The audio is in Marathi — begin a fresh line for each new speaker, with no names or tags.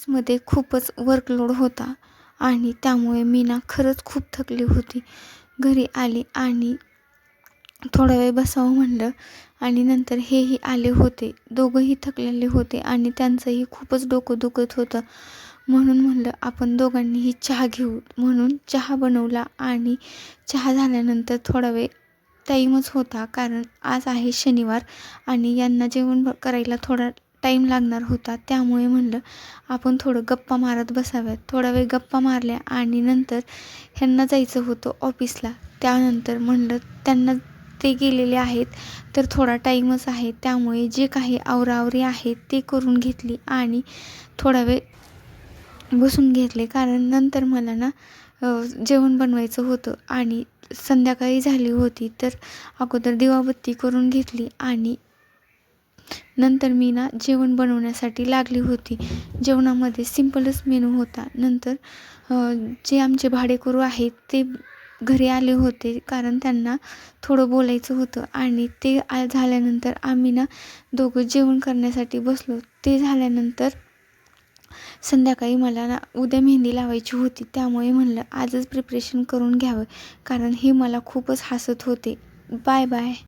मध्ये खूपच वर्कलोड होता आणि त्यामुळे मी ना खरंच खूप थकली होती. घरी आली आणि थोडा वेळ बसावं म्हणलं आणि नंतर हेही आले होते. दोघंही थकलेले होते आणि त्यांचंही खूपच डोकं दुखत होतं. म्हणून म्हणलं आपण दोघांनीही चहा घेऊ. म्हणून चहा बनवला आणि चहा झाल्यानंतर थोडा वेळ टाईमच होता, कारण आज आहे शनिवार आणि यांना जेवण करायला थोडा टाईम लागणार होता. त्यामुळे म्हणलं आपण थोडं गप्पा मारत बसाव्यात. थोडा वेळ गप्पा मारल्या आणि नंतर ह्यांना जायचं होतं ऑफिसला. त्यानंतर म्हणलं त्यांना ते गेलेले आहेत तर थोडा टाईमच आहे, त्यामुळे जे काही आवराआवरी आहे ते करून घेतली आणि थोडा वेळ बसून घेतले, कारण नंतर मला ना जेवण बनवायचं होतं आणि संध्याकाळी झाली होती. तर अगोदर दिवाबत्ती करून घेतली आणि नंतर मी ना जेवण बनवण्यासाठी लागली होती. जेवणामध्ये सिंपलच मेनू होता. नंतर जे आमचे भाडेकरू आहेत ते घरी आले होते, कारण त्यांना थोडं बोलायचं होतं आणि ते झाल्यानंतर आम्ही ना दोघं जेवण करण्यासाठी बसलो. ते झाल्यानंतर संध्याकाळी मला ना उद्या मेहंदी लावायची होती, त्यामुळे म्हणलं आजच प्रिपरेशन करून घ्यावं, कारण हे मला खूपच हसत होते. Bye bye.